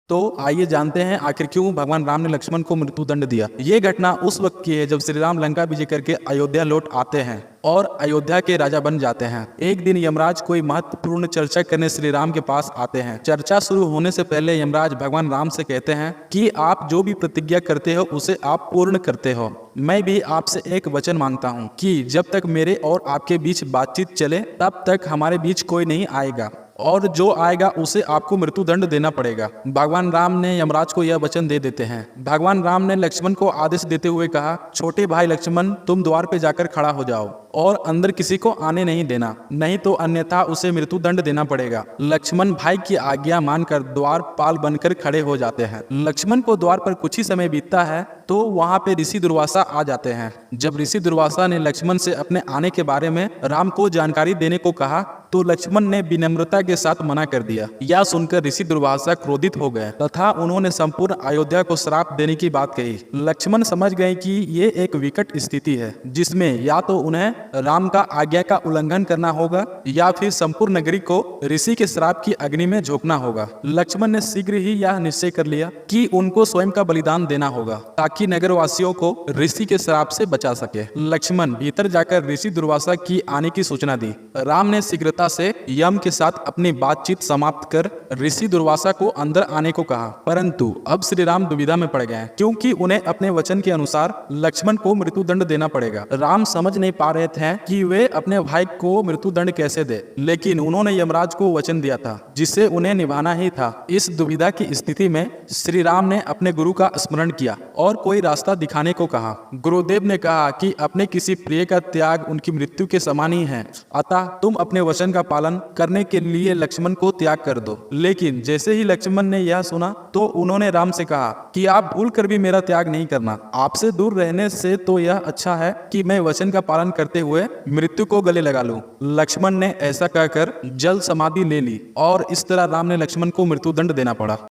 तो आइए जानते हैं आखिर क्यों भगवान राम ने लक्ष्मण को मृत्युदंड दिया। ये घटना उस वक्त की है जब श्री राम लंका विजय करके अयोध्या लौट आते हैं और अयोध्या के राजा बन जाते हैं। एक दिन यमराज कोई महत्वपूर्ण चर्चा करने श्री राम के पास आते हैं। चर्चा शुरू होने से पहले यमराज भगवान राम से कहते हैं कि आप जो भी प्रतिज्ञा करते हो उसे आप पूर्ण करते हो। मैं भी आपसे एक वचन मांगता हूँ कि जब तक मेरे और आपके बीच बातचीत चले तब तक हमारे बीच कोई नहीं आएगा और जो आएगा उसे आपको मृत्युदंड देना पड़ेगा। भगवान राम ने यमराज को यह वचन दे देते हैं। भगवान राम ने लक्ष्मण को आदेश देते हुए कहा, छोटे भाई लक्ष्मण, तुम द्वार पे जाकर खड़ा हो जाओ और अंदर किसी को आने नहीं देना, नहीं तो अन्यथा उसे मृत्युदंड देना पड़ेगा। लक्ष्मण भाई की आज्ञा मानकर द्वारपाल बनकर खड़े हो जाते हैं। लक्ष्मण को द्वार पर कुछ ही समय बीतता है तो वहां पे ऋषि दुर्वासा आ जाते हैं। जब ऋषि दुर्वासा ने लक्ष्मण से अपने आने के बारे में राम को जानकारी देने को कहा तो लक्ष्मण ने विनम्रता के साथ मना कर दिया। यह सुनकर ऋषि दुर्वासा क्रोधित हो गए तथा उन्होंने संपूर्ण अयोध्या को श्राप देने की बात कही। लक्ष्मण समझ गए कि ये एक विकट स्थिति है जिसमें या तो उन्हें राम का आज्ञा का उल्लंघन करना होगा या फिर संपूर्ण नगरी को ऋषि के श्राप की अग्नि में झोंकना होगा। लक्ष्मण ने शीघ्र ही यह निश्चय कर लिया कि उनको स्वयं का बलिदान देना होगा ताकि नगरवासियों को ऋषि के श्राप से बचा सके। लक्ष्मण भीतर जाकर ऋषि दुर्वासा की आने की सूचना दी। राम ने शीघ्रता से यम के साथ अपनी बातचीत समाप्त कर ऋषि दुर्वासा को अंदर आने को कहा, परंतु अब श्री राम दुविधा में पड़ गए क्योंकि उन्हें अपने वचन के अनुसार लक्ष्मण को मृत्युदंड देना पड़ेगा। राम समझ नहीं पा रहे थे कि वे अपने भाई को मृत्युदंड कैसे दे, लेकिन उन्होंने यमराज को वचन दिया था जिसे उन्हें निभाना ही था। इस दुविधा की स्थिति में श्री राम ने अपने गुरु का स्मरण किया और कोई रास्ता दिखाने को कहा। गुरुदेव ने कहा कि अपने किसी प्रिय का त्याग उनकी मृत्यु के समान ही है, अतः तुम अपने वचन का पालन करने के लिए लक्ष्मण को त्याग कर दो। लेकिन जैसे ही लक्ष्मण ने यह सुना तो उन्होंने राम से कहा कि आप भूल कर भी मेरा त्याग नहीं करना। आपसे दूर रहने से तो यह अच्छा है कि मैं वचन का पालन करते हुए मृत्यु को गले लगा लूं। लक्ष्मण ने ऐसा कहकर जल समाधि ले ली और इस तरह राम ने लक्ष्मण को मृत्युदंड देना पड़ा।